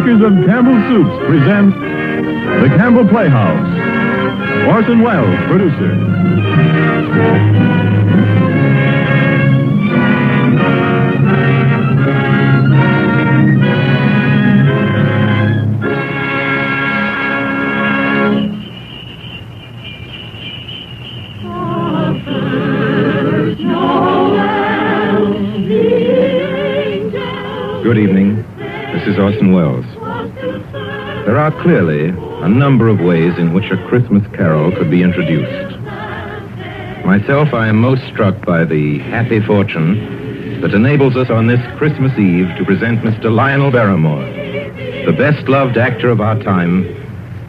makers of Campbell Soups present The Campbell Playhouse. Orson Welles, producer. Good evening. This is Orson Welles. There are clearly a number of ways in which a Christmas carol could be introduced. Myself, I am most struck by the happy fortune that enables us on this Christmas Eve to present Mr. Lionel Barrymore, the best-loved actor of our time,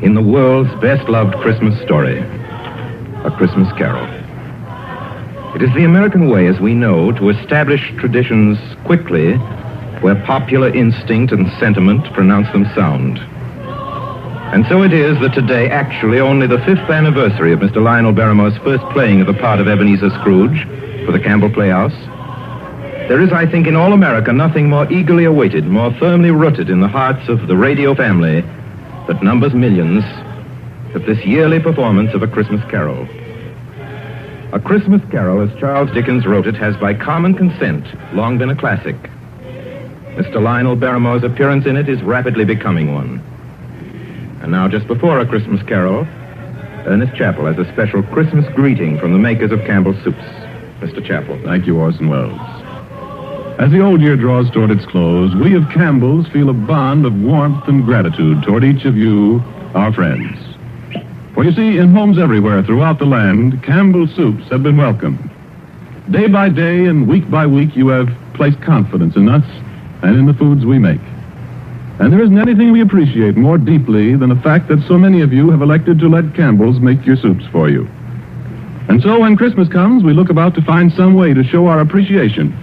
in the world's best-loved Christmas story, A Christmas Carol. It is the American way, as we know, to establish traditions quickly where popular instinct and sentiment pronounce them sound. And so it is that today, actually only the 5th anniversary of Mr. Lionel Barrymore's first playing of the part of Ebenezer Scrooge for the Campbell Playhouse, there is, I think, in all America nothing more eagerly awaited, more firmly rooted in the hearts of the radio family that numbers millions, than this yearly performance of A Christmas Carol. A Christmas Carol, as Charles Dickens wrote it, has by common consent long been a classic. Mr. Lionel Barrymore's appearance in it is rapidly becoming one. And now, just before A Christmas Carol, Ernest Chappell has a special Christmas greeting from the makers of Campbell Soups. Mr. Chappell. Thank you, Orson Welles. As the old year draws toward its close, we of Campbell's feel a bond of warmth and gratitude toward each of you, our friends. For you see, in homes everywhere throughout the land, Campbell Soups have been welcomed. Day by day and week by week, you have placed confidence in us and in the foods we make. And there isn't anything we appreciate more deeply than the fact that so many of you have elected to let Campbell's make your soups for you. And so when Christmas comes, we look about to find some way to show our appreciation,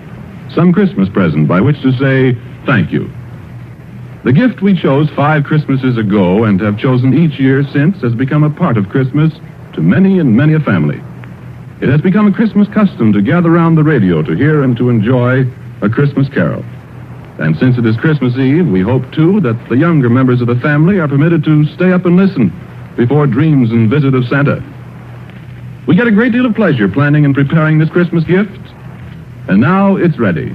some Christmas present by which to say thank you. The gift we chose 5 Christmases ago and have chosen each year since has become a part of Christmas to many and many a family. It has become a Christmas custom to gather around the radio to hear and to enjoy A Christmas Carol. And since it is Christmas Eve, we hope, too, that the younger members of the family are permitted to stay up and listen before dreams and visit of Santa. We get a great deal of pleasure planning and preparing this Christmas gift, and now it's ready.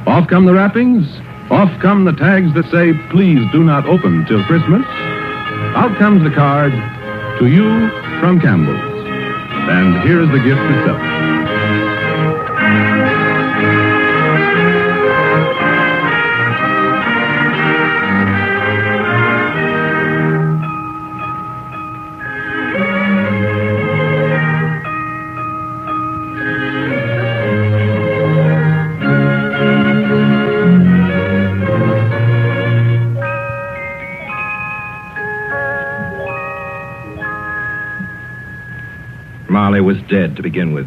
Off come the wrappings, off come the tags that say, please do not open till Christmas. Out comes the card, to you from Campbell's. And here is the gift itself. Marley was dead to begin with.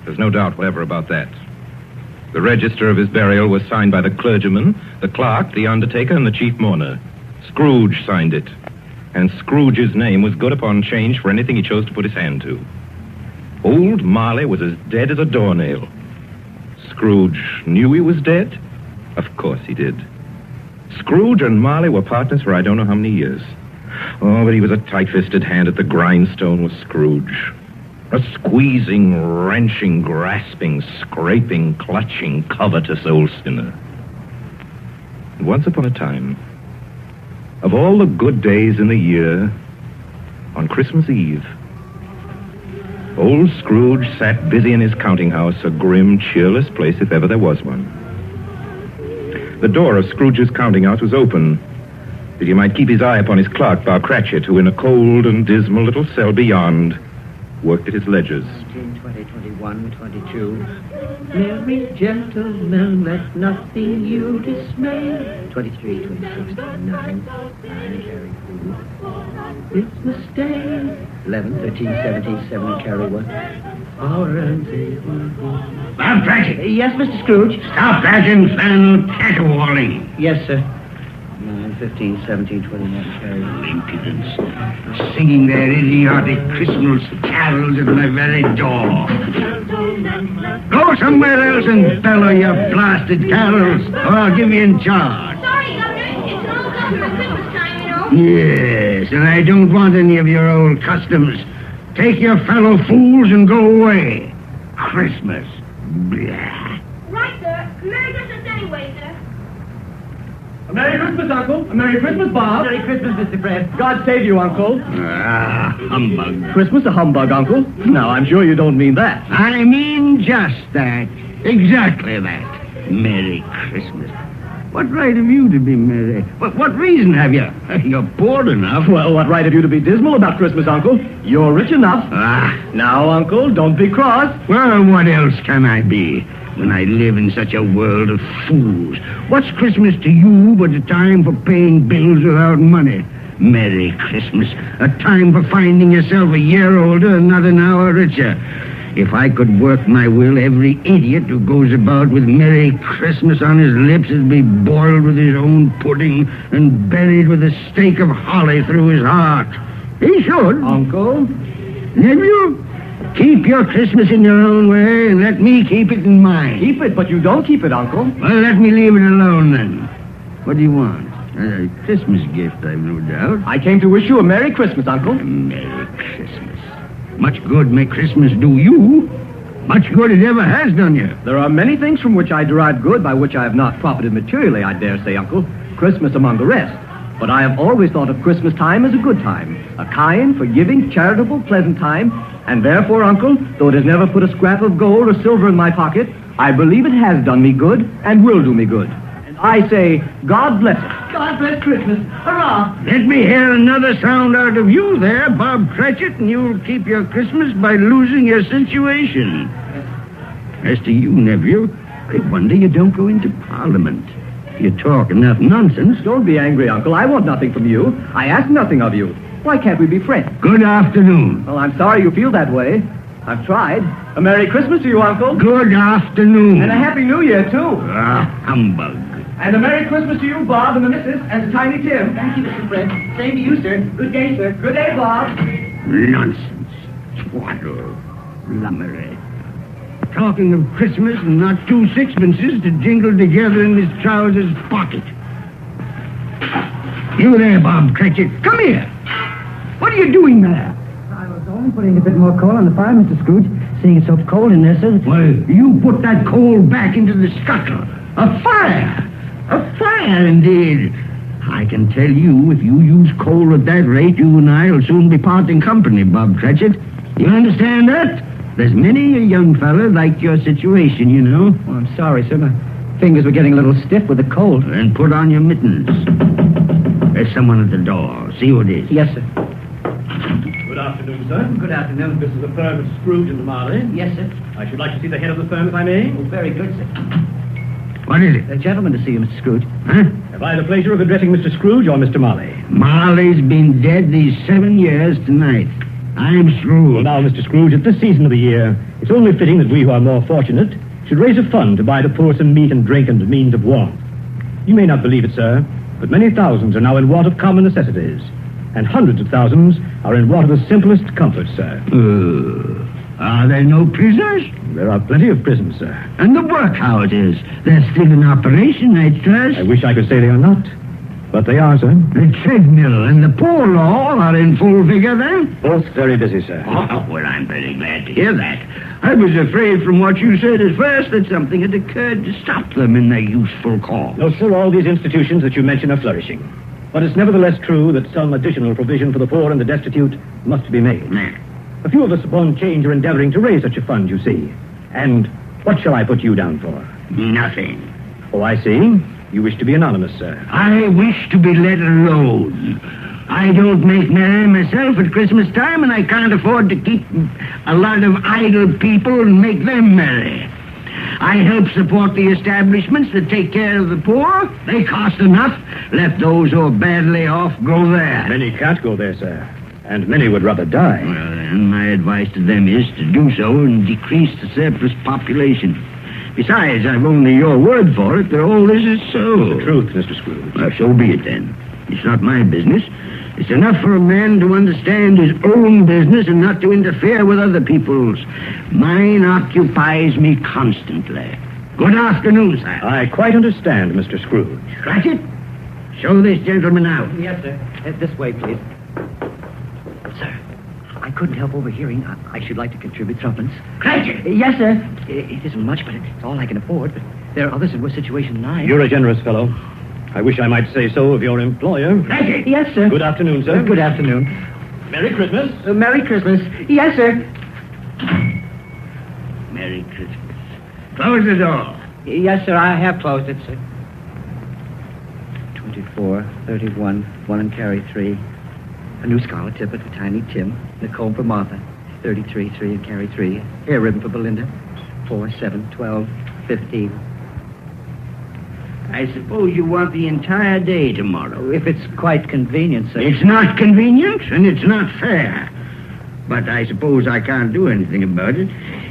There's no doubt whatever about that. The register of his burial was signed by the clergyman, the clerk, the undertaker, and the chief mourner. Scrooge signed it. And Scrooge's name was good upon change for anything he chose to put his hand to. Old Marley was as dead as a doornail. Scrooge knew he was dead? Of course he did. Scrooge and Marley were partners for I don't know how many years. Oh, but he was a tight-fisted hand at the grindstone, was Scrooge. A squeezing, wrenching, grasping, scraping, clutching, covetous old sinner. And once upon a time, of all the good days in the year, on Christmas Eve, old Scrooge sat busy in his counting house, a grim, cheerless place if ever there was one. The door of Scrooge's counting house was open, that he might keep his eye upon his clerk, Bob Cratchit, who in a cold and dismal little cell beyond worked at his ledgers. 19, 20, 21, 22. Merry gentlemen, let nothing you dismay. 23, 26, 29. Carry through. Christmas Day. 11, 13, 17, 7, carry 1. Bob Cratchit. Yes, Mr. Scrooge? Stop that infernal caterwauling. Yes, sir. 9, 15, 17, 29, carry 1. Impudence. Singing their idiotic Christmas carols at my very door. Go somewhere else and bellow your blasted carols, or I'll give you in charge. Sorry, Governor. It's an Christmas time, you know. Yes, and I don't want any of your old customs. Take your fellow fools and go away. Christmas. Blah. Right, sir. Merry Christmas anyway, sir. A Merry Christmas, Uncle. A Merry Christmas, Bob. Merry Christmas, Mr. Fred. God save you, Uncle. Humbug. Christmas a humbug, Uncle? Now, I'm sure you don't mean that. I mean just that. Exactly that. Merry Christmas. What right have you to be merry? What reason have you? You're poor enough. Well, what right have you to be dismal about Christmas, Uncle? You're rich enough. Now, Uncle, don't be cross. Well, what else can I be when I live in such a world of fools? What's Christmas to you but a time for paying bills without money? Merry Christmas. A time for finding yourself a year older and not an hour richer. If I could work my will, every idiot who goes about with Merry Christmas on his lips would be boiled with his own pudding and buried with a stake of holly through his heart. He should. Uncle? Nephew, keep your Christmas in your own way and let me keep it in mine. Keep it, but you don't keep it, Uncle. Well, let me leave it alone then. What do you want? A Christmas gift, I've no doubt. I came to wish you a Merry Christmas, Uncle. Merry Christmas. Much good may Christmas do you. Much good it ever has done you. There are many things from which I derive good by which I have not profited materially, I dare say, Uncle. Christmas among the rest. But I have always thought of Christmas time as a good time. A kind, forgiving, charitable, pleasant time. And therefore, Uncle, though it has never put a scrap of gold or silver in my pocket, I believe it has done me good and will do me good. And I say, God bless it. God bless Christmas. Hurrah! Let me hear another sound out of you there, Bob Cratchit, and you'll keep your Christmas by losing your situation. As to you, nephew, I wonder you don't go into Parliament. You talk enough nonsense. Don't be angry, Uncle. I want nothing from you. I ask nothing of you. Why can't we be friends? Good afternoon. Well, I'm sorry you feel that way. I've tried. A Merry Christmas to you, Uncle. Good afternoon. And a Happy New Year, too. Humbug. And a Merry Christmas to you, Bob, and the missus, and to Tiny Tim. Thank you, Mr. Fred. Same to you, sir. Good day, sir. Good day, Bob. Nonsense. Twaddle. Lummery. Talking of Christmas and not 2 sixpences to jingle together in his trousers pocket. You there, Bob Cratchit. Come here. What are you doing there? I was only putting a bit more coal on the fire, Mr. Scrooge. Seeing it's so cold in there, sir. Well, you put that coal back into the scuttle. A fire! A fire, indeed. I can tell you, if you use coal at that rate, you and I will soon be parting company, Bob Cratchit. You understand that? There's many a young fella like your situation, you know. Oh, I'm sorry, sir. My fingers were getting a little stiff with the cold. Then put on your mittens. There's someone at the door. See who it is. Yes, sir. Good afternoon, sir. Good afternoon. This is the firm of Scrooge and Marley. Yes, sir. I should like to see the head of the firm, if I may. Oh, very good, sir. What is it? A gentleman to see you, Mr. Scrooge. Huh? Have I the pleasure of addressing Mr. Scrooge or Mr. Marley? Marley's been dead these 7 years tonight. I'm Well, Scrooge. now, Mr. Scrooge, at this season of the year, it's only fitting that we who are more fortunate should raise a fund to buy the poor some meat and drink and means of warmth. You may not believe it, sir, but many thousands are now in want of common necessities, and hundreds of thousands are in want of the simplest comforts, sir. Are there no prisoners? There are plenty of prisons, sir. And the workhouses? They're still in operation, I trust. I wish I could say they are not, but they are, sir. The treadmill and the poor law are in full vigor then? Both very busy, sir. Oh, well, I'm very glad to hear that. I was afraid from what you said at first that something had occurred to stop them in their useful cause. No, sir, all these institutions that you mention are flourishing. But it's nevertheless true that some additional provision for the poor and the destitute must be made. A few of us upon change are endeavoring to raise such a fund, you see. And what shall I put you down for? Nothing. Oh, I see. You wish to be anonymous, sir. I wish to be let alone. I don't make merry myself at Christmas time, and I can't afford to keep a lot of idle people and make them merry. I help support the establishments that take care of the poor. They cost enough. Let those who are badly off go there. Many can't go there, sir. And many would rather die. Well, then, my advice to them is to do so and decrease the surplus population. Besides, I've only your word for it that all this is so. The truth, Mr. Scrooge. Well, so be it then. It's not my business. It's enough for a man to understand his own business and not to interfere with other people's. Mine occupies me constantly. Good afternoon, sir. I quite understand, Mr. Scrooge. Cratchit, Show this gentleman out. Yes, sir. This way, please. Sir, I couldn't help overhearing. I should like to contribute threepence. Cratchit! Yes, sir. It isn't much, but it's all I can afford. But there are others in worse situation than I am. You're a generous fellow. I wish I might say so of your employer. Cratchit! Yes, sir. Good afternoon, sir. Good afternoon. Merry Christmas. Merry Christmas. Yes, sir. Merry Christmas. Close the door. Yes, sir. I have closed it, sir. 24, 31, 1 and carry 3. A new scarlet tippet for Tiny Tim. And a comb for Martha. 33, 3 and carry 3. Hair ribbon for Belinda. 4, 7, 12, 15. I suppose you want the entire day tomorrow. If it's quite convenient, sir. It's not convenient, and it's not fair. But I suppose I can't do anything about it.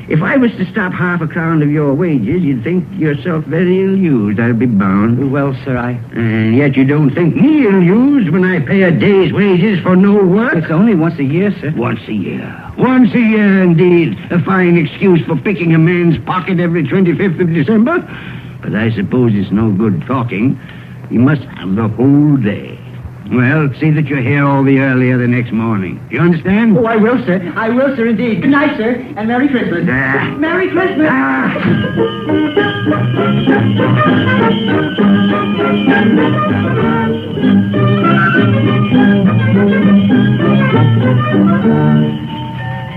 If I was to stop half a crown of your wages, you'd think yourself very ill-used, I'll be bound. Well, sir, And yet you don't think me ill-used when I pay a day's wages for no work? It's only once a year, sir. Once a year. Once a year, indeed. A fine excuse for picking a man's pocket every 25th of December. But I suppose it's no good talking. You must have the whole day. Well, see that you're here all the earlier the next morning. Do you understand? Oh, I will, sir. I will, sir, indeed. Good night, sir, and Merry Christmas. Merry Christmas.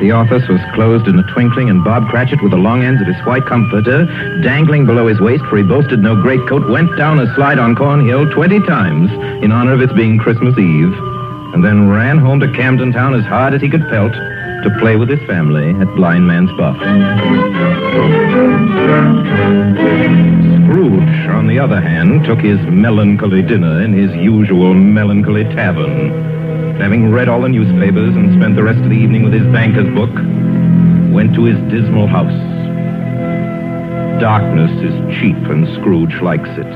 The office was closed in a twinkling, and Bob Cratchit, with the long ends of his white comforter dangling below his waist, for he boasted no greatcoat, went down a slide on Cornhill 20 times in honor of its being Christmas Eve, and then ran home to Camden Town as hard as he could pelt to play with his family at Blind Man's Buff. Scrooge, on the other hand, took his melancholy dinner in his usual melancholy tavern. Having read all the newspapers and spent the rest of the evening with his banker's book, went to his dismal house. Darkness is cheap, and Scrooge likes it.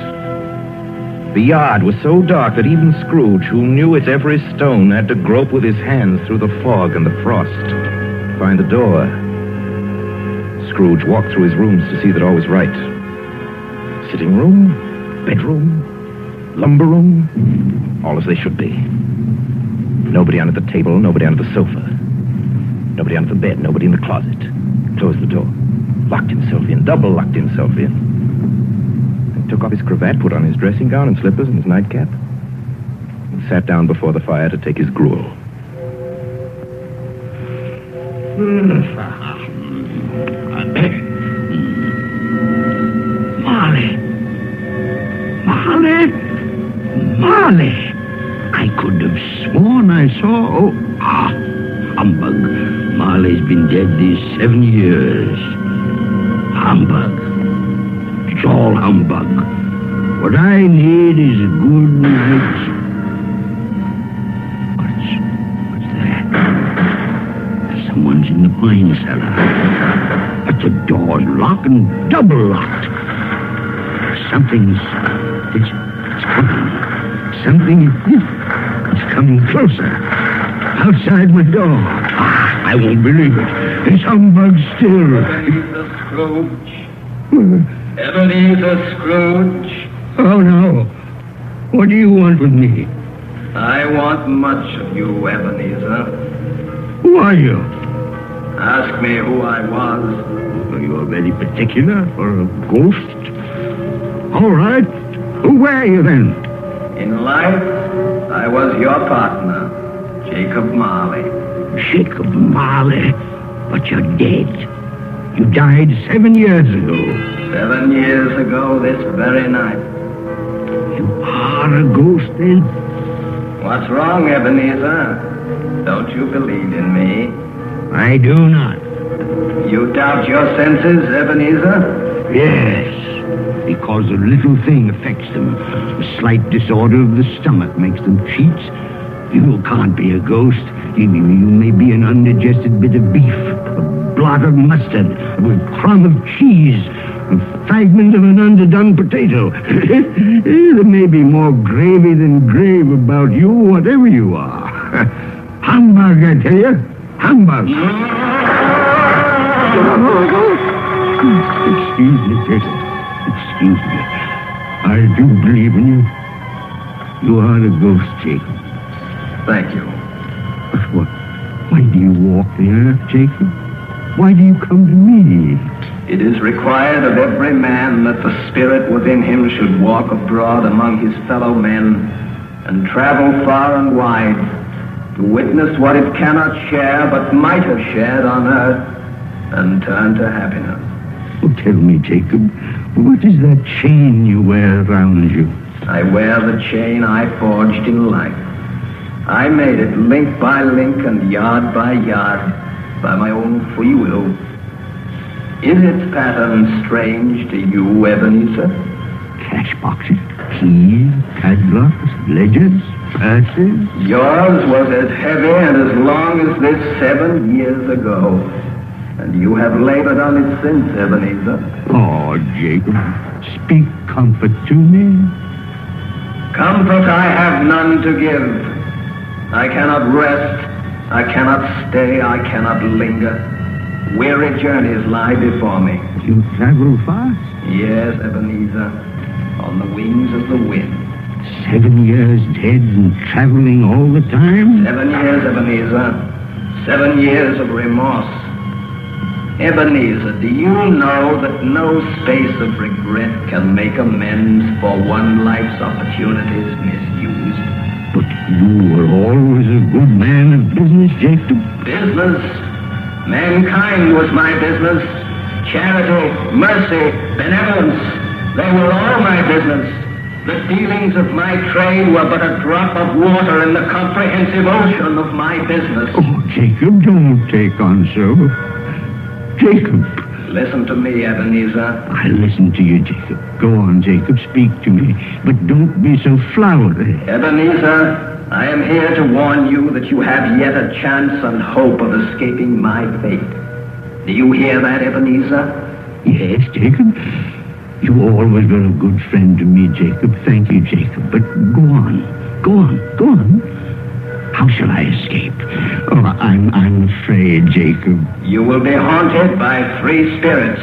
The yard was so dark that even Scrooge, who knew its every stone, had to grope with his hands through the fog and the frost to find the door. Scrooge walked through his rooms to see that all was right. Sitting room, bedroom, lumber room, all as they should be. Nobody under the table, nobody under the sofa. Nobody under the bed, nobody in the closet. Closed the door. Locked himself in, double locked himself in. And took off his cravat, put on his dressing gown and slippers and his nightcap, and sat down before the fire to take his gruel. Marley! I could have sworn I saw... humbug. Marley's been dead these 7 years. Humbug. It's all humbug. What I need is a good night. What's that? Someone's in the pine cellar. But the door's locked and double locked. It's coming. It's coming closer. Outside my door. I won't believe it. It's humbug still. Ebenezer Scrooge. Ebenezer Scrooge. Oh, no. What do you want with me? I want much of you, Ebenezer. Who are you? Ask me who I was. Are you very particular for a ghost? All right. Who were you then? In life, I was your partner, Jacob Marley. Jacob Marley? But you're dead. You died 7 years ago. 7 years ago this very night. You are a ghost, then? What's wrong, Ebenezer? Don't you believe in me? I do not. You doubt your senses, Ebenezer? Yes, because a little thing affects them. A slight disorder of the stomach makes them cheats. You can't be a ghost. You may be an undigested bit of beef, a blot of mustard, a crumb of cheese, a fragment of an underdone potato. There may be more gravy than grave about you, whatever you are. Humbug, I tell you. Humbug. Excuse me, Jacob. Excuse me. I do believe in you. You are a ghost, Jacob. Thank you. But why do you walk the earth, Jacob? Why do you come to me? It is required of every man that the spirit within him should walk abroad among his fellow men and travel far and wide to witness what it cannot share but might have shared on earth and turn to happiness. Oh, tell me, Jacob, what is that chain you wear around you? I wear the chain I forged in life. I made it link by link and yard by yard by my own free will. Is its pattern strange to you, Ebenezer? Cash boxes, keys, padlocks, ledgers, purses. Yours was as heavy and as long as this 7 years ago. And you have labored on it since, Ebenezer. Oh, Jacob, speak comfort to me. Comfort I have none to give. I cannot rest, I cannot stay, I cannot linger. Weary journeys lie before me. You travel fast? Yes, Ebenezer, on the wings of the wind. 7 years dead and traveling all the time? 7 years, Ebenezer. 7 years of remorse. Ebenezer, do you know that no space of regret can make amends for one life's opportunities misused? But you were always a good man of business, Jacob. Business? Mankind was my business. Charity, mercy, benevolence, they were all my business. The dealings of my trade were but a drop of water in the comprehensive ocean of my business. Oh, Jacob, don't take on so. Jacob. Listen to me, Ebenezer. I listen to you, Jacob. Go on, Jacob, speak to me. But don't be so flowery. Ebenezer, I am here to warn you that you have yet a chance and hope of escaping my fate. Do you hear that, Ebenezer? Yes, Jacob. You always were a good friend to me, Jacob. Thank you, Jacob. But go on. Go on. Go on. How shall I escape? Oh, I'm afraid, Jacob. You will be haunted by three spirits.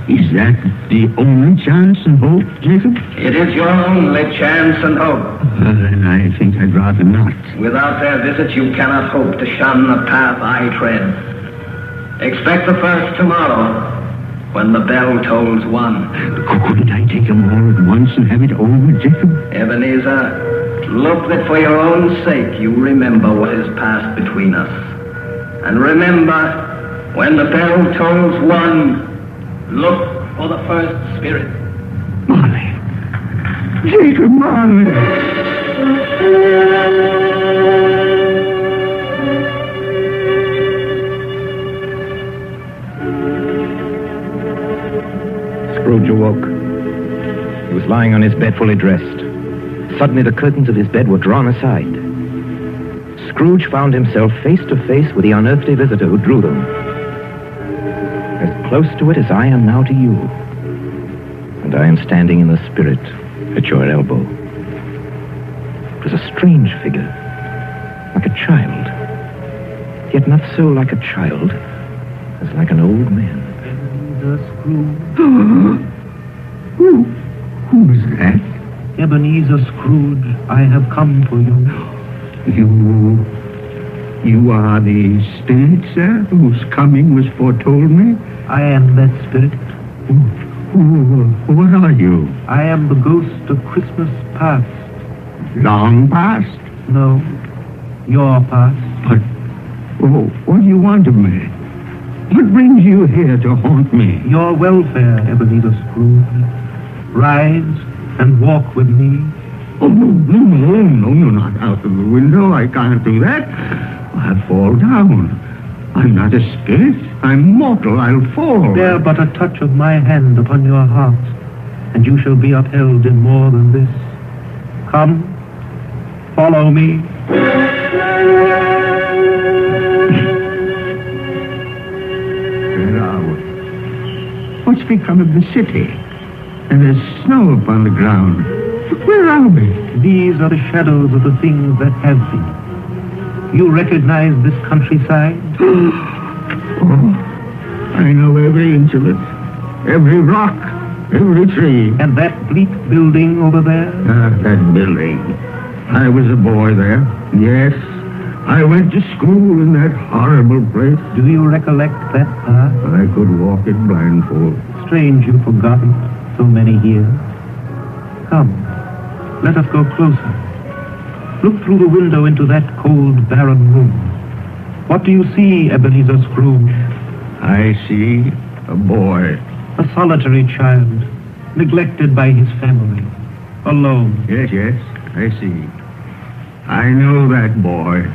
Is that the only chance and hope, Jacob? It is your only chance and hope. Then I think I'd rather not. Without their visit, you cannot hope to shun the path I tread. Expect the first tomorrow, when the bell tolls 1. Couldn't I take them all at once and have it over, Jacob? Ebenezer, look that for your own sake you remember what has passed between us. And remember, when the bell tolls 1, look for the first spirit. Marley. Jacob Marley. Scrooge awoke. He was lying on his bed fully dressed. Suddenly the curtains of his bed were drawn aside. Scrooge found himself face to face with the unearthly visitor who drew them. As close to it as I am now to you. And I am standing in the spirit at your elbow. It was a strange figure, like a child. Yet not so like a child as like an old man. Who's that? Ebenezer Scrooge, I have come for you. You are the spirit, sir, whose coming was foretold me? I am that spirit. What are you? I am the ghost of Christmas past. Long past? No, your past. But, what do you want of me? What brings you here to haunt me? Your welfare, Ebenezer Scrooge. Rise and walk with me. Oh, no, not out of the window. I can't do that. I'll fall down. I'm not a spirit. I'm mortal. I'll fall. Bear but a touch of my hand upon your heart, and you shall be upheld in more than this. Come, follow me. Where are we? What's become of the city? And there's snow upon the ground. Where are we? These are the shadows of the things that have been. You recognize this countryside? Oh, I know every inch of it. Every rock, every tree. And that bleak building over there? That building. I was a boy there. Yes, I went to school in that horrible place. Do you recollect that path? I could walk it blindfold. Strange you've forgotten so many years. Come, let us go closer. Look through the window into that cold, barren room. What do you see, Ebenezer Scrooge? I see a boy. A solitary child, neglected by his family, alone. Yes, I see. I know that boy.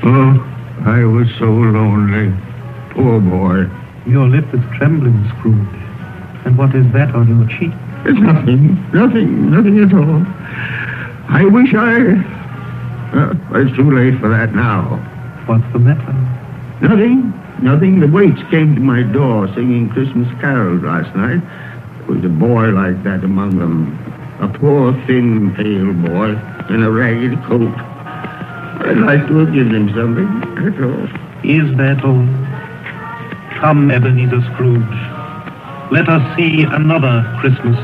Oh, I was so lonely. Poor boy. Your lip is trembling, Scrooge. And what is that on your cheek? It's nothing at all. I wish it's too late for that now. What's the matter? Nothing. The waits came to my door singing Christmas carols last night. There was a boy like that among them. A poor, thin, pale boy in a ragged coat. I'd like to have given him something, that's all. Is that all? Come, Ebenezer Scrooge. Let us see another Christmas.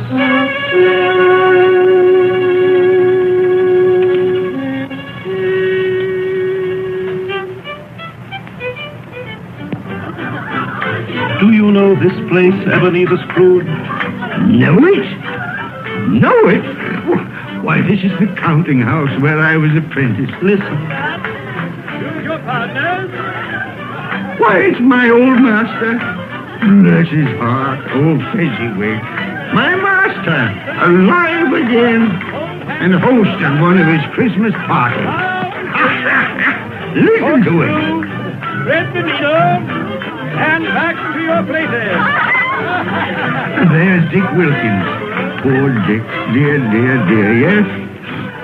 Do you know this place, Ebenezer Scrooge? Know it? Why, this is the counting house where I was apprenticed. Listen. Choose your partners. Why, it's my old master. Bless his heart, old Fezziwig. My master, alive again, and host of one of his Christmas parties. Listen to him. Red Benito, and back to your places. There's Dick Wilkins. Poor Dick. Dear, yes?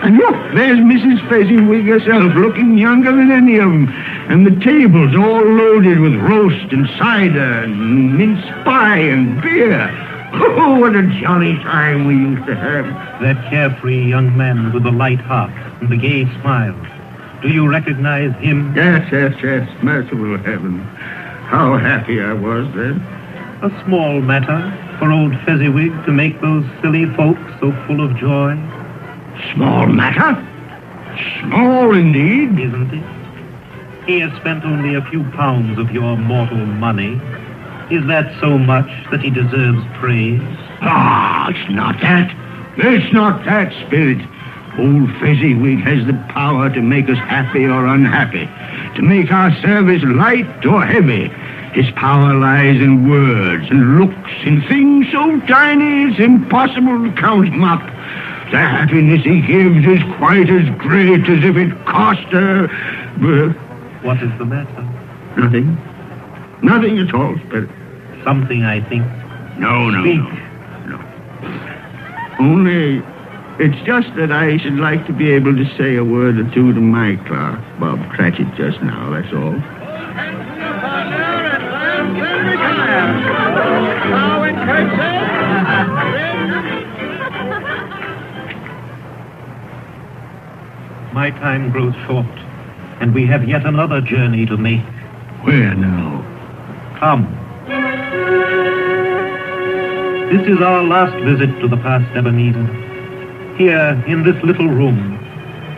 And look, there's Mrs. Fezziwig herself, looking younger than any of them. And the tables all loaded with roast and cider and mince pie and beer. Oh, what a jolly time we used to have. That carefree young man with the light heart and the gay smile. Do you recognize him? Yes. Merciful heaven. How happy I was then. A small matter for old Fezziwig to make those silly folks so full of joy. Small matter? Small indeed. Isn't it? He has spent only a few pounds of your mortal money. Is that so much that he deserves praise? It's not that. It's not that, Spirit. Old Fezziwig has the power to make us happy or unhappy, to make our service light or heavy. His power lies in words and looks, in things so tiny it's impossible to count them up. The happiness he gives is quite as great as if it cost her... What is the matter? Nothing. Nothing at all, Spirit. Something, I think. No. Speak. No. Only, it's just that I should like to be able to say a word or two to my clerk, Bob Cratchit, just now, that's all. My time grows short, and we have yet another journey to make. Where now? Come. This is our last visit to the past, Ebenezer. Here, in this little room,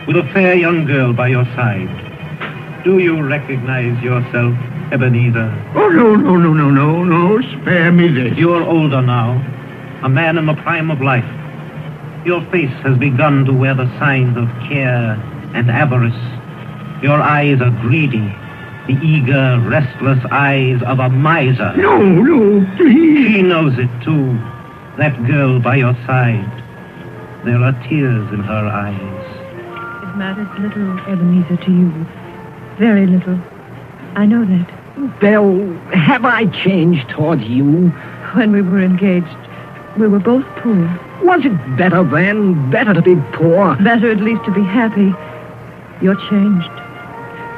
with a fair young girl by your side. Do you recognize yourself, Ebenezer? Oh, no. Spare me this. You're older now, a man in the prime of life. Your face has begun to wear the signs of care and avarice. Your eyes are greedy, the eager, restless eyes of a miser. No, please. She knows it, too, that girl by your side. There are tears in her eyes. It matters little, Ebenezer, to you. Very little. I know that. Belle, have I changed towards you? When we were engaged, we were both poor. Was it better then? Better to be poor? Better at least to be happy. You're changed.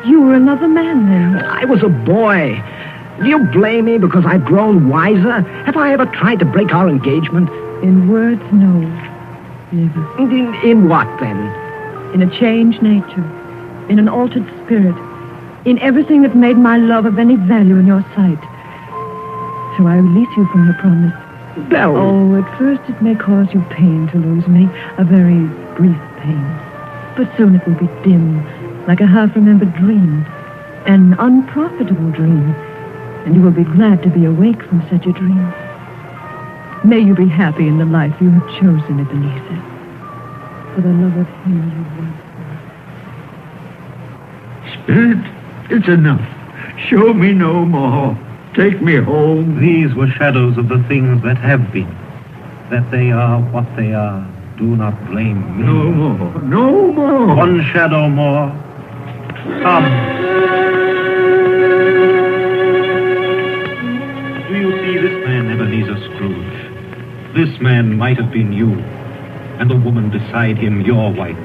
You were another man then. I was a boy. Do you blame me because I've grown wiser? Have I ever tried to break our engagement? In words, no. Never. In what, then? In a changed nature. In an altered spirit. In everything that made my love of any value in your sight. Shall I release you from your promise? Belle. Oh, at first it may cause you pain to lose me. A very brief pain. But soon it will be dim, like a half-remembered dream, an unprofitable dream, and you will be glad to be awake from such a dream. May you be happy in the life you have chosen, Ebenezer, for the love of him you once were. Spirit, it's enough. Show me no more. Take me home. These were shadows of the things that have been. That they are what they are. Do not blame me. No more. No more. One shadow more. Come. Do you see this man, Ebenezer Scrooge? This man might have been you, and the woman beside him your wife.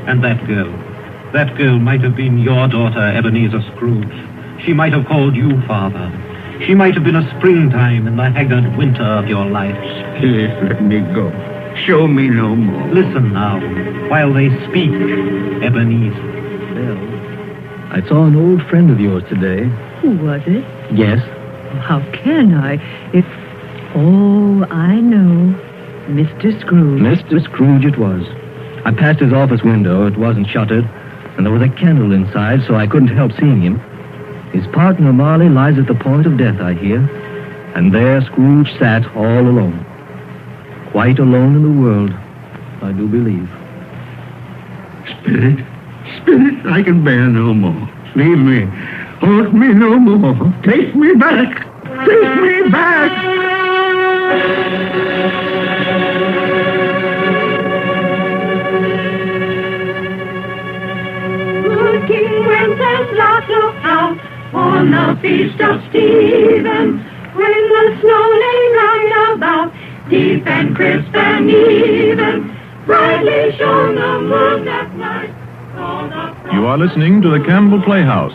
And that girl might have been your daughter, Ebenezer Scrooge. She might have called you father. She might have been a springtime in the haggard winter of your life. Please let me go. Show me no more. Listen now, while they speak, Ebenezer. Well, I saw an old friend of yours today. Who was it? Yes. How can I? Oh, I know. Mr. Scrooge. Mr. Scrooge it was. I passed his office window. It wasn't shuttered, and there was a candle inside, so I couldn't help seeing him. His partner, Marley, lies at the point of death, I hear. And there Scrooge sat all alone. Quite alone in the world, I do believe. Spirit, I can bear no more. Leave me. Hold me no more. Take me back. Take me back. Good King Wenceslas looked out on the feast of Stephen, when the snow lay round about, deep and crisp and even, brightly shone the moon that night. You are listening to the Campbell Playhouse,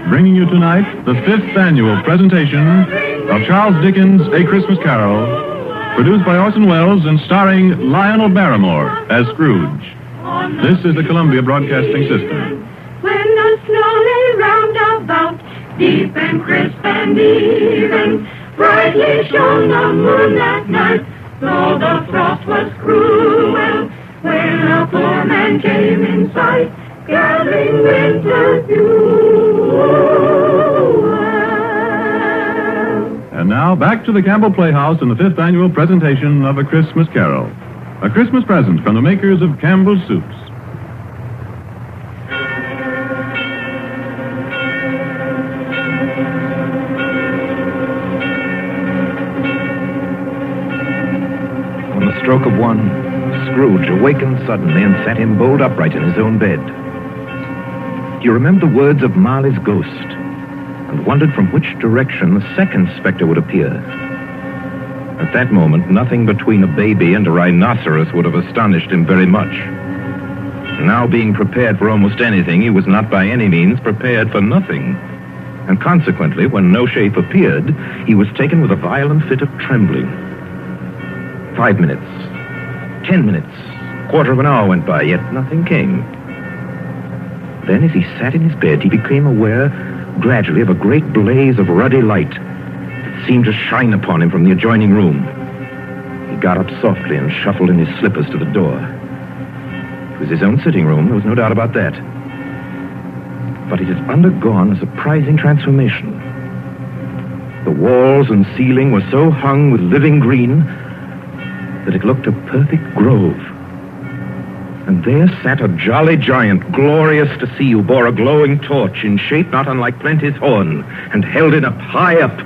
bringing you tonight the 5th annual presentation of Charles Dickens' A Christmas Carol, produced by Orson Welles and starring Lionel Barrymore as Scrooge. This is the Columbia Broadcasting System. When the snow lay round about, deep and crisp and even, brightly shone the moon that night, though the frost was cruel, when a poor man came in sight, gathering winter dew. And now, back to the Campbell Playhouse and the 5th annual presentation of A Christmas Carol. A Christmas present from the makers of Campbell's Soups. On the stroke of one, Scrooge awakened suddenly and sat him bolt upright in his own bed. He remembered the words of Marley's ghost and wondered from which direction the second specter would appear. At that moment, nothing between a baby and a rhinoceros would have astonished him very much. Now being prepared for almost anything, he was not by any means prepared for nothing. And consequently, when no shape appeared, he was taken with a violent fit of trembling. 5 minutes, 10 minutes, quarter of an hour went by, yet nothing came. Then, as he sat in his bed, he became aware gradually of a great blaze of ruddy light that seemed to shine upon him from the adjoining room. He got up softly and shuffled in his slippers to the door. It was his own sitting room, there was no doubt about that. But it had undergone a surprising transformation. The walls and ceiling were so hung with living green that it looked a perfect grove. And there sat a jolly giant, glorious to see, who bore a glowing torch in shape not unlike Plenty's horn, and held it up, high up,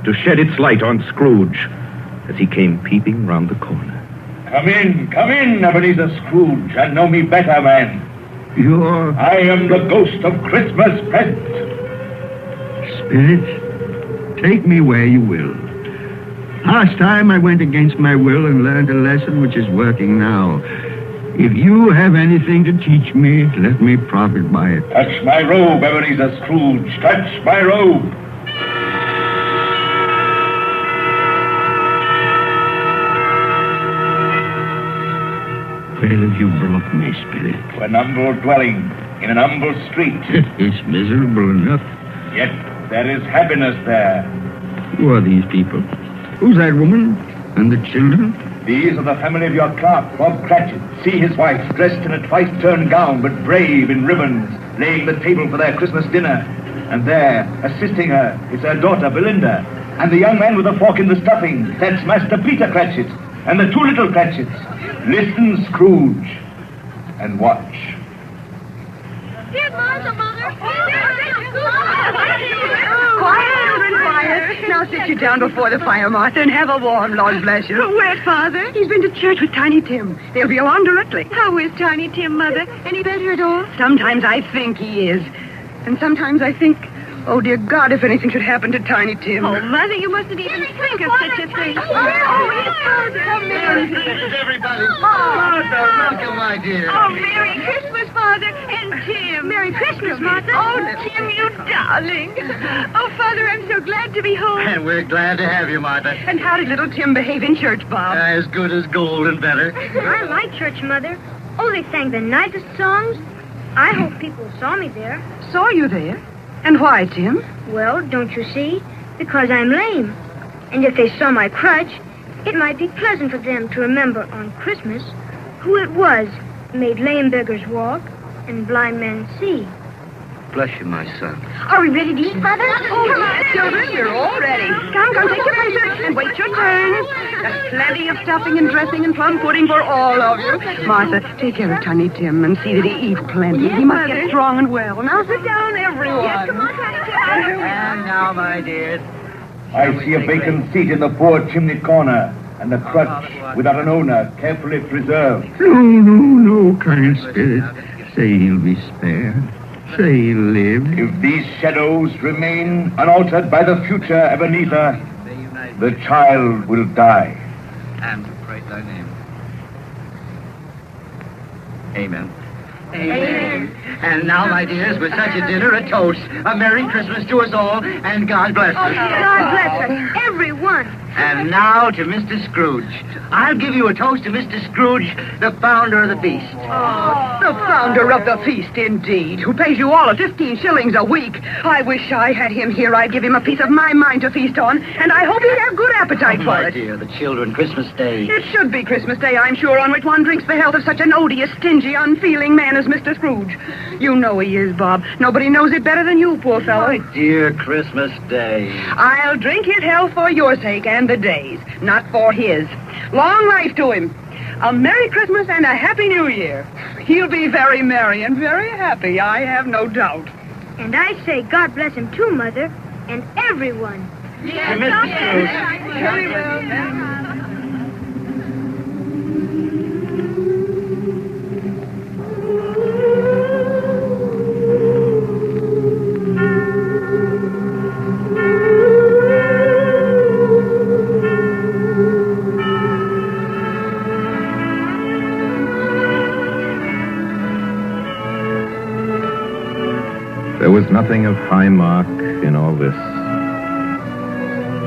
to shed its light on Scrooge as he came peeping round the corner. Come in, Ebenezer Scrooge, and know me better, man. You're... I am the ghost of Christmas present. Spirit, take me where you will. Last time I went against my will and learned a lesson which is working now. If you have anything to teach me, let me profit by it. Touch my robe, Ebenezer Scrooge. Touch my robe. Where have you brought me, Spirit? To an humble dwelling in an humble street. It's miserable enough. Yet there is happiness there. Who are these people? Who's that woman? And the children? These are the family of your clerk, Bob Cratchit. See his wife, dressed in a twice-turned gown, but brave in ribbons, laying the table for their Christmas dinner. And there, assisting her, is her daughter, Belinda. And the young man with the fork in the stuffing, that's Master Peter Cratchit. And the two little Cratchits. Listen, Scrooge, and watch. Here's Martha, Mother. Quiet, children, quiet. Now sit you down before the fire, Martha, and have a warm, Lord bless you. Where's Father? He's been to church with Tiny Tim. They'll be along directly. How is Tiny Tim, Mother? Any better at all? Sometimes I think he is. And sometimes I think, oh, dear God, if anything should happen to Tiny Tim. Oh, Mother, you mustn't even think of such a thing. Everybody. Martha, welcome, my dear. Oh, Merry Christmas, Father, and Tim. Merry Christmas, Martha. Oh, Tim, you darling. Oh, Father, I'm so glad to be home. And we're glad to have you, Martha. And how did little Tim behave in church, Bob? As good as gold and better. I like church, Mother. Oh, they sang the nicest songs. I hope people saw me there. Saw you there? And why, Tim? Well, don't you see? Because I'm lame. And if they saw my crutch, it might be pleasant for them to remember on Christmas who it was made lame beggars walk and blind men see. Bless you, my son. Are we ready to eat, Mother? Oh, come on, children, we're all ready. Come, take your places and wait your turn. There's plenty of stuffing and dressing and plum pudding for all of you. Martha, take care of Tiny Tim and see that he eats plenty. He must get strong and well. Now sit down, everyone. Yes, come on, Tiny Tim. And now, my dears. I see a vacant seat in the poor chimney corner, and the crutch, without an owner, carefully preserved. No, kind spirit. Say he'll be spared. Say he'll live. If these shadows remain unaltered by the future, Ebenezer, the child will die. And to praise thy name. Amen. Amen. And now, my dears, with such a dinner, a toast. A Merry Christmas to us all, and God bless us. God bless us, everyone. And now to Mr. Scrooge. I'll give you a toast to Mr. Scrooge, the founder of the feast. Oh, the founder of the feast, indeed, who pays you all 15 shillings a week. I wish I had him here. I'd give him a piece of my mind to feast on, and I hope he'd have good appetite for My it. dear, the children, Christmas Day. It should be Christmas Day, I'm sure, on which one drinks the health of such an odious, stingy, unfeeling man as Mr. Scrooge. You know he is, Bob. Nobody knows it better than you, poor fellow. My dear Christmas Day. I'll drink his health for your sake and the day's, not for his. Long life to him. A Merry Christmas and a Happy New Year. He'll be very merry and very happy, I have no doubt. And I say God bless him too, Mother, and everyone. To Mr. Scrooge. Very well. There was nothing of high mark in all this.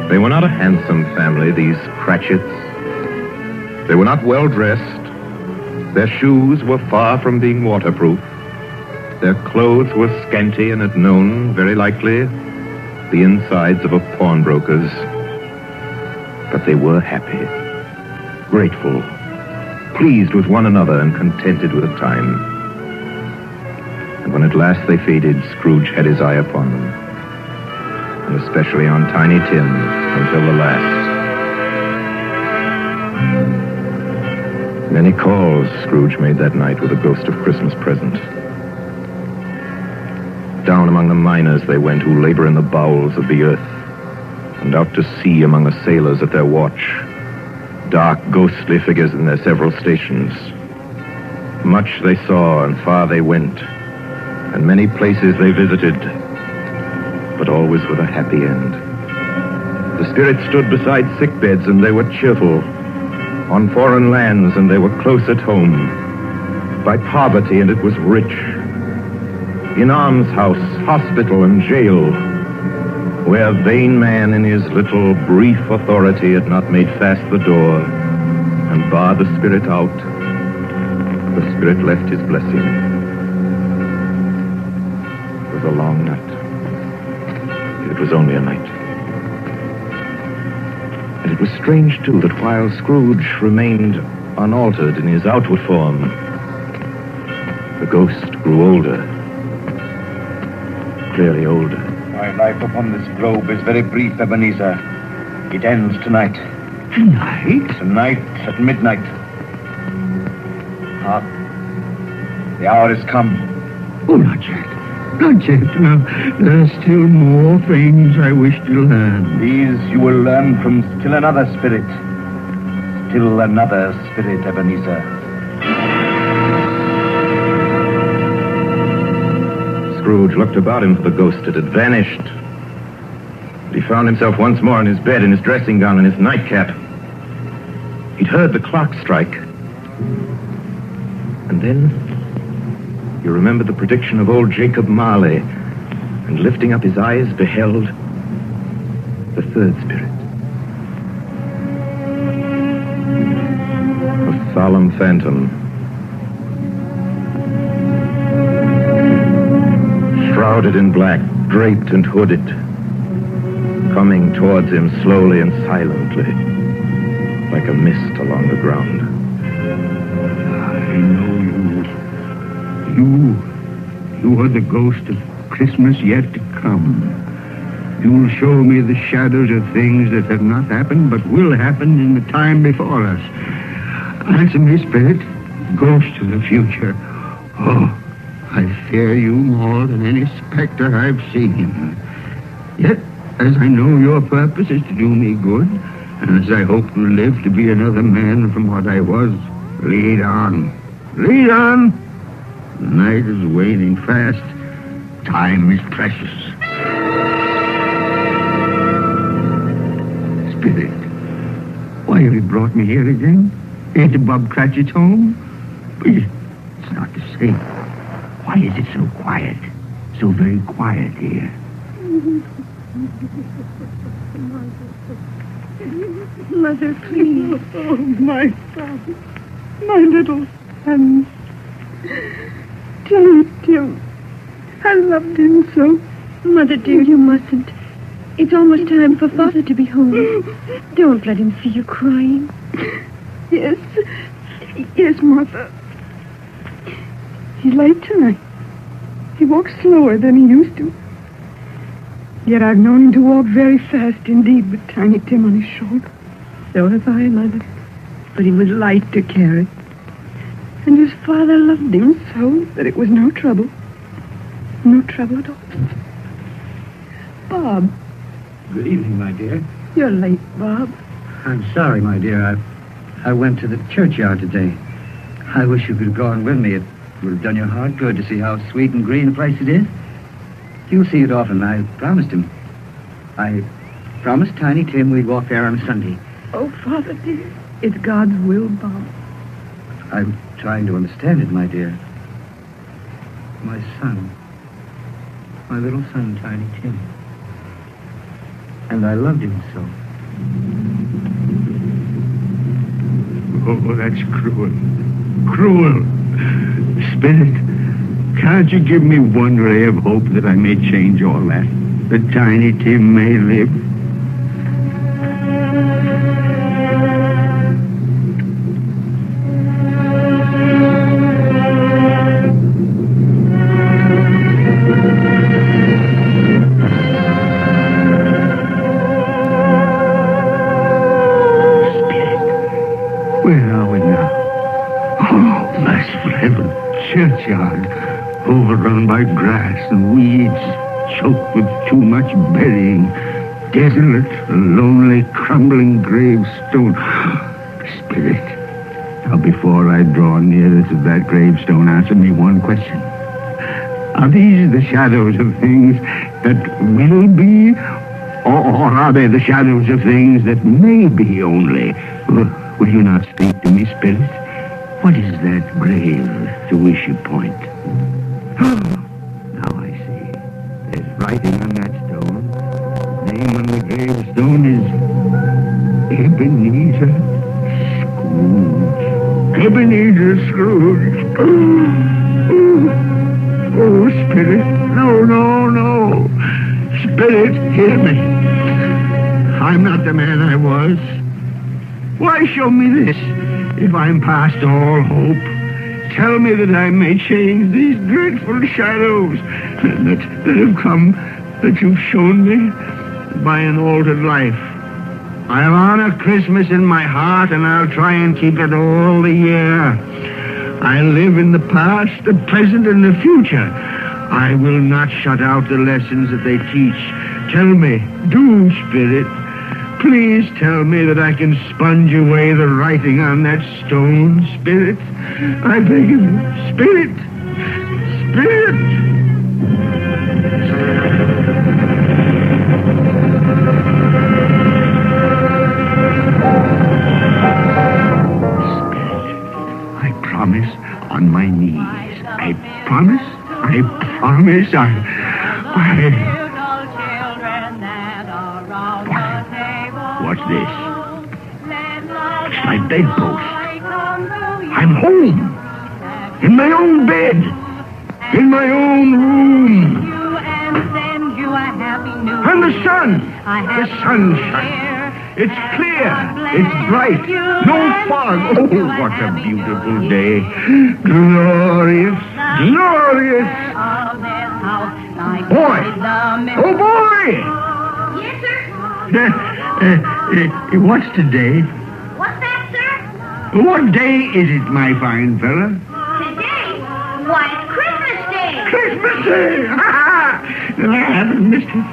They were not a handsome family, these Cratchits. They were not well dressed. Their shoes were far from being waterproof. Their clothes were scanty and had known, very likely, the insides of a pawnbroker's. But they were happy, grateful, pleased with one another and contented with the time. And when at last they faded, Scrooge had his eye upon them, and especially on Tiny Tim until the last. Many calls Scrooge made that night with the ghost of Christmas present. Down among the miners they went who labor in the bowels of the earth, and out to sea among the sailors at their watch, dark, ghostly figures in their several stations. Much they saw and far they went, and many places they visited, but always with a happy end. The spirits stood beside sick beds, and they were cheerful. On foreign lands, and they were close at home. By poverty, and it was rich. In almshouse, hospital, and jail, where vain man in his little brief authority had not made fast the door and barred the spirit out, the spirit left his blessing. It was a long night. It was only a night. And it was strange, too, that while Scrooge remained unaltered in his outward form, the ghost grew older. Clearly older. My life upon this globe is very brief, Ebenezer. It ends tonight. Tonight? Tonight at midnight. Ah, the hour has come. Oh, not yet. Not yet. Now, there are still more things I wish to learn. These you will learn from still another spirit. Still another spirit, Ebenezer. Scrooge looked about him for the ghost that had vanished. But he found himself once more in his bed, in his dressing gown and his nightcap. He'd heard the clock strike. And then he remembered the prediction of old Jacob Marley, and lifting up his eyes, beheld the third spirit. A solemn phantom, shrouded in black, draped and hooded, coming towards him slowly and silently, like a mist along the ground. I know you are the ghost of Christmas yet to come. You'll show me the shadows of things that have not happened, but will happen in the time before us. Answer me, spirit, ghost of the future. Oh, I fear you more than any specter I've seen. Yet, as I know your purpose is to do me good, and as I hope to live to be another man from what I was, lead on. Lead on! The night is waning fast. Time is precious. Spirit, why have you brought me here again? Into Bob Cratchit's home? But it's not the same. Why is it so quiet? So very quiet here. Mother, please. Oh, my son. My little son. Tiny Tim. I loved him so. Mother, dear, you mustn't. It's almost time for Father to be home. Don't let him see you crying. Yes. Yes, Martha. He's late tonight. He walks slower than he used to. Yet I've known him to walk very fast indeed with Tiny Tim on his shoulder. So have I, Mother. But he was light to carry. And his father loved him so that it was no trouble. No trouble at all. Bob. Good evening, my dear. You're late, Bob. I'm sorry, my dear. I went to the churchyard today. I wish you could have gone with me. It would have done your heart good to see how sweet and green a place it is. You'll see it often. I promised him. I promised Tiny Tim we'd walk there on Sunday. Oh, Father, dear. It's God's will, Bob. I'm trying to understand it, my dear. My son. My little son, Tiny Tim. And I loved him so. Oh, that's cruel. Cruel. Spirit, can't you give me one ray of hope that I may change all that? That Tiny Tim may live? Churchyard, overrun by grass and weeds, choked with too much burying, desolate, a lonely, crumbling gravestone. Spirit, now before I draw nearer to that gravestone, answer me one question. Are these the shadows of things that will be, or are they the shadows of things that may be only? Will you not speak to me, Spirit? What is that grave to which you point? Now I see. There's writing on that stone. Name on the gravestone is Ebenezer Scrooge. Ebenezer Scrooge. Oh, Spirit. No. Spirit, hear me. I'm not the man I was. Why show me this if I'm past all hope? Tell me that I may change these dreadful shadows that have come, that you've shown me, by an altered life. I'll honor Christmas in my heart, and I'll try and keep it all the year. I'll live in the past, the present, and the future. I will not shut out the lessons that they teach. Tell me, do, Spirit, please tell me that I can sponge away the writing on that stone, Spirit. I beg of you, Spirit, Spirit. I promise on my knees. I promise. What's this? It's my bedpost. I'm home. In my own bed. In my own room. And the sun. The sunshine. It's clear. It's bright. No fog. Oh, what a beautiful day. Glorious. Glorious. Boy. Oh, boy. Yes, sir? What's today? What's that, sir? What day is it, my fine fella? Today? Why, it's Christmas Day. Christmas Day! Ha ha! I haven't missed it.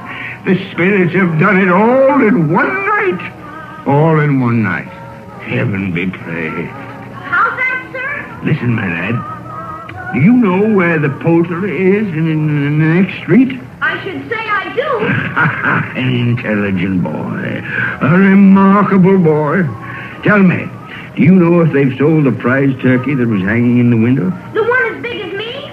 The spirits have done it all in one night. All in one night. Heaven be praised. How's that, sir? Listen, my lad. Do you know where the poultry is in the next street? I should say I do. An intelligent boy. A remarkable boy. Tell me, do you know if they've sold the prize turkey that was hanging in the window? The one as big as me?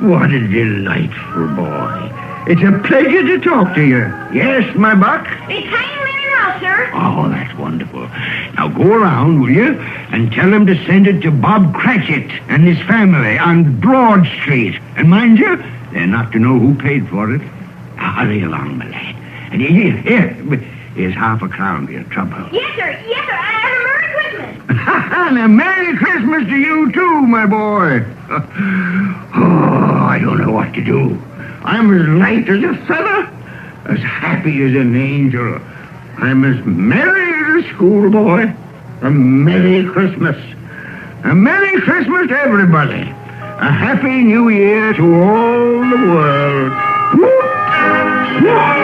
What a delightful boy. It's a pleasure to talk to you. Yes, my buck? It's hanging there now, sir. Oh, that's wonderful. Now go around, will you, and tell him to send it to Bob Cratchit and his family on Broad Street. And mind you, they're not to know who paid for it. Now, hurry along, my lad. And here's $0.50 for your trouble. Yes, sir. Yes, sir. And a Merry Christmas. And a Merry Christmas to you, too, my boy. Oh, I don't know what to do. I'm as light as a feather, as happy as an angel. I'm as merry as a schoolboy. A Merry Christmas. A Merry Christmas to everybody. A Happy New Year to all the world. Whoop! Whoop!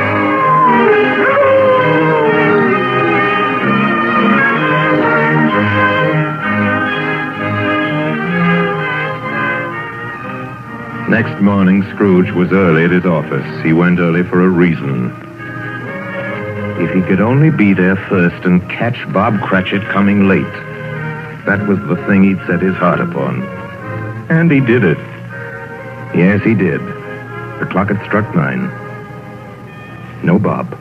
Next morning, Scrooge was early at his office. He went early for a reason. If he could only be there first and catch Bob Cratchit coming late. That was the thing he'd set his heart upon. And he did it. Yes, he did. The clock had struck 9. No Bob.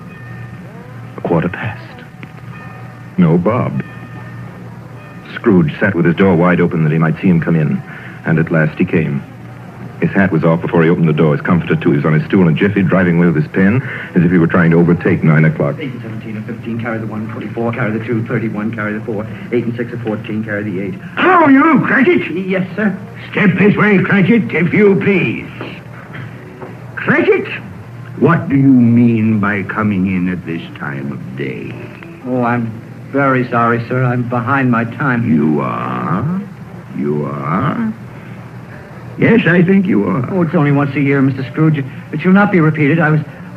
1:15. No Bob. Scrooge sat with his door wide open that he might see him come in. And at last he came. His hat was off before he opened the door. His comforter, too. He was on his stool in a jiffy, driving away with his pen, as if he were trying to overtake 9 o'clock. 8 and 17 and 15, carry the 1, 24, carry the 2, 31, carry the 4, 8 and 6 and 14, carry the 8. Hello, you, Cratchit. Yes, sir. Step this way, Cratchit, if you please. Cratchit, what do you mean by coming in at this time of day? Oh, I'm very sorry, sir. I'm behind my time. You are? You are? Yes, I think you are. Oh, it's only once a year, Mr. Scrooge. It shall not be repeated. I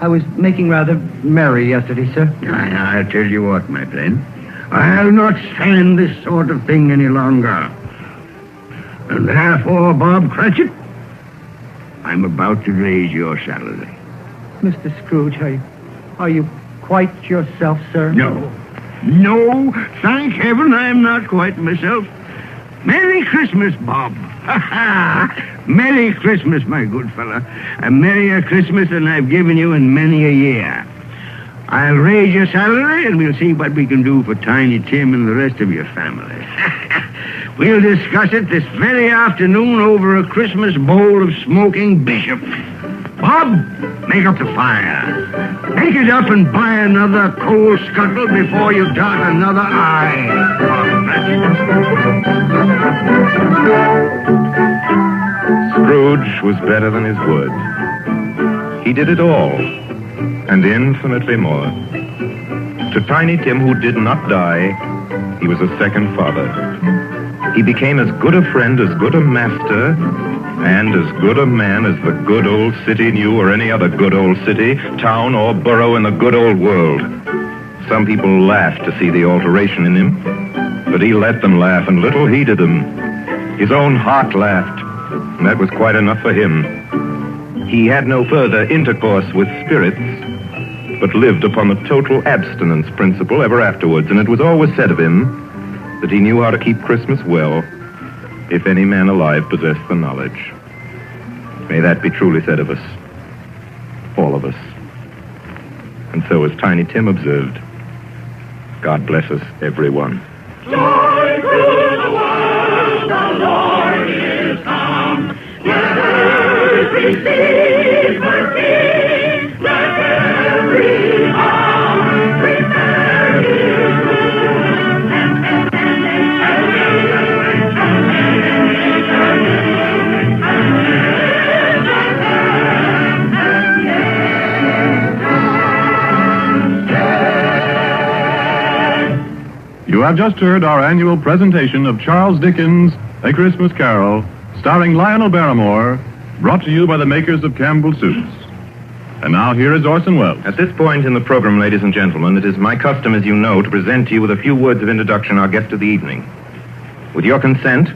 was making rather merry yesterday, sir. I'll tell you what, my friend. I'll not stand this sort of thing any longer. And therefore, Bob Cratchit, I'm about to raise your salary. Mr. Scrooge, are you quite yourself, sir? No, thank heaven I'm not quite myself. Merry Christmas, Bob. Merry Christmas, my good fella. A merrier Christmas than I've given you in many a year. I'll raise your salary, and we'll see what we can do for Tiny Tim and the rest of your family. We'll discuss it this very afternoon over a Christmas bowl of smoking bishop. Bob, make up the fire. Make it up and buy another coal scuttle before you dot another I. Scrooge was better than his word. He did it all, and infinitely more. To Tiny Tim, who did not die, he was a second father. He became as good a friend, as good a master, and as good a man as the good old city knew, or any other good old city, town, or borough in the good old world. Some people laughed to see the alteration in him, but he let them laugh, and little heeded them. His own heart laughed, and that was quite enough for him. He had no further intercourse with spirits, but lived upon the total abstinence principle ever afterwards, and it was always said of him that he knew how to keep Christmas well, if any man alive possessed the knowledge. May that be truly said of us, all of us. And so, as Tiny Tim observed, God bless us, everyone. Joy to the world, the Lord is come. Let earth receive her King. Let every heart prepare his room. You have just heard our annual presentation of Charles Dickens' A Christmas Carol, starring Lionel Barrymore, brought to you by the makers of Campbell Soups. And now here is Orson Welles. At this point in the program, ladies and gentlemen, it is my custom, as you know, to present to you with a few words of introduction our guest of the evening. With your consent,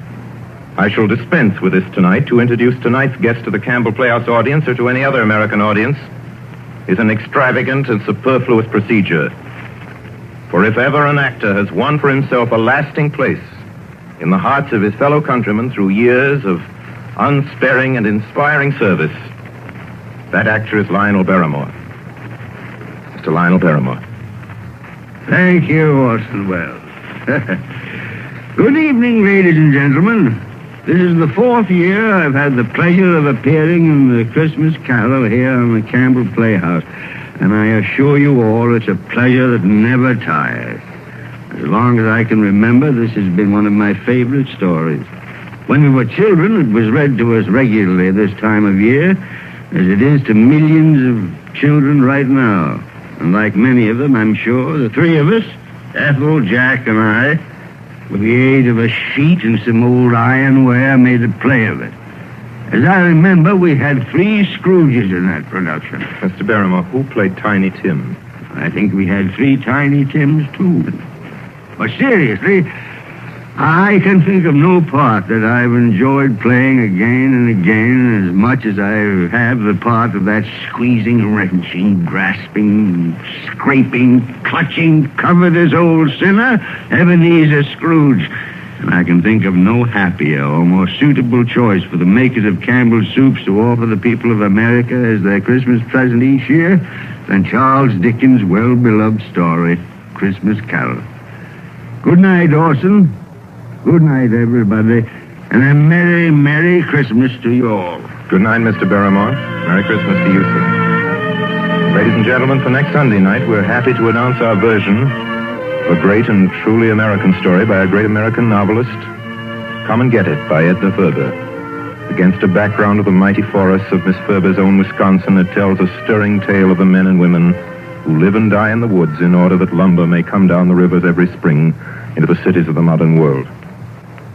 I shall dispense with this tonight. To introduce tonight's guest to the Campbell Playhouse audience or to any other American audience is an extravagant and superfluous procedure. For if ever an actor has won for himself a lasting place in the hearts of his fellow countrymen through years of unsparing and inspiring service, that actor is Lionel Barrymore. Mr. Lionel Barrymore. Thank you, Orson Welles. Good evening, ladies and gentlemen. This is the fourth year I've had the pleasure of appearing in the Christmas Carol here on the Campbell Playhouse. And I assure you all it's a pleasure that never tires. As long as I can remember, this has been one of my favorite stories. When we were children, it was read to us regularly this time of year, as it is to millions of children right now. And like many of them, I'm sure, the three of us, Ethel, Jack, and I, with the aid of a sheet and some old ironware, made a play of it. As I remember, we had 3 Scrooges in that production. Mr. Barrymore, who played Tiny Tim? I think we had 3 Tiny Tims, too. But seriously, I can think of no part that I've enjoyed playing again and again as much as I have the part of that squeezing, wrenching, grasping, scraping, clutching, covetous old sinner, Ebenezer Scrooge. And I can think of no happier or more suitable choice for the makers of Campbell Soups to offer the people of America as their Christmas present each year than Charles Dickens' well-beloved story, Christmas Carol. Good night, Orson. Good night, everybody. And a Merry, Merry Christmas to you all. Good night, Mr. Barrymore. Merry Christmas to you, sir. Ladies and gentlemen, for next Sunday night, we're happy to announce our version of a great and truly American story by a great American novelist, Come and Get It, by Edna Ferber. Against a background of the mighty forests of Miss Ferber's own Wisconsin, it tells a stirring tale of the men and women who live and die in the woods in order that lumber may come down the rivers every spring into the cities of the modern world.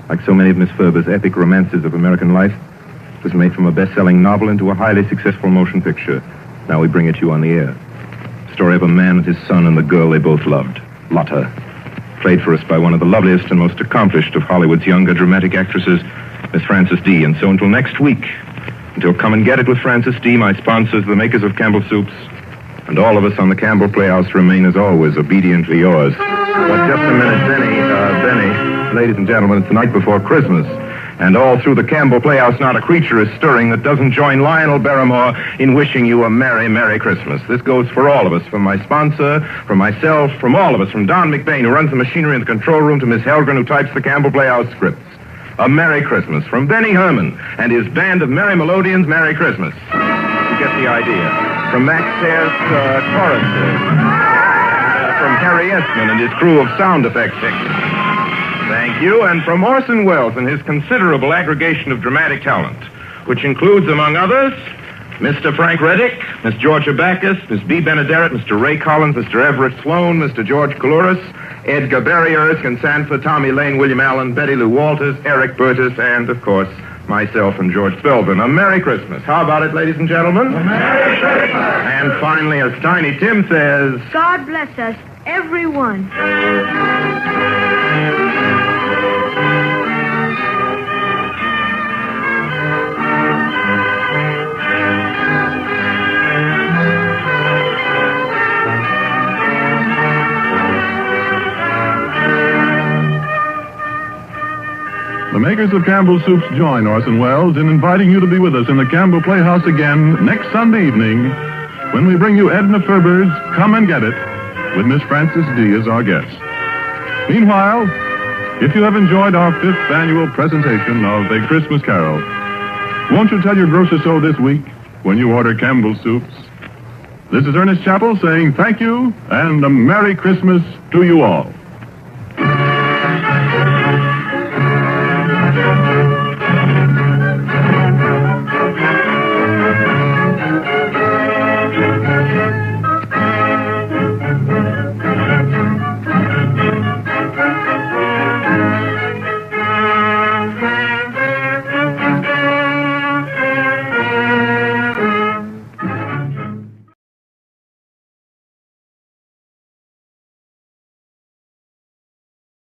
Like so many of Miss Ferber's epic romances of American life, it was made from a best-selling novel into a highly successful motion picture. Now we bring it to you on the air. The story of a man and his son and the girl they both loved, Lotta, played for us by one of the loveliest and most accomplished of Hollywood's younger dramatic actresses, Miss Frances D. And so until next week, until Come and Get It with Frances D., my sponsors, the makers of Campbell Soups, and all of us on the Campbell Playhouse remain, as always, obediently yours. But just a minute, Benny, ladies and gentlemen, it's the night before Christmas. And all through the Campbell Playhouse, not a creature is stirring that doesn't join Lionel Barrymore in wishing you a Merry, Merry Christmas. This goes for all of us, from my sponsor, from myself, from all of us, from Don McBain, who runs the machinery in the control room, to Miss Helgren, who types the Campbell Playhouse scripts. A Merry Christmas from Benny Herman and his band of Merry Melodians. Merry Christmas. you get the idea. From Max Sayre's choruses. From Harry Esman and his crew of sound effects technicians. Thank you. And from Orson Welles and his considerable aggregation of dramatic talent, which includes, among others, Mr. Frank Reddick, Miss Georgia Backus, Miss B. Benaderet, Mr. Ray Collins, Mr. Everett Sloan, Mr. George Coulouris, Edgar Barry, Erskine Sanford, Tommy Lane, William Allen, Betty Lou Walters, Eric Burtis, and, of course, myself and George Spelvin. A Merry Christmas. How about it, ladies and gentlemen? Merry Christmas! And finally, as Tiny Tim says... God bless us, everyone. The makers of Campbell Soups join Orson Welles in inviting you to be with us in the Campbell Playhouse again next Sunday evening when we bring you Edna Ferber's Come and Get It with Miss Frances D. as our guest. Meanwhile, if you have enjoyed our 5th annual presentation of A Christmas Carol, won't you tell your grocer so this week when you order Campbell Soups? This is Ernest Chappell saying thank you and a Merry Christmas to you all.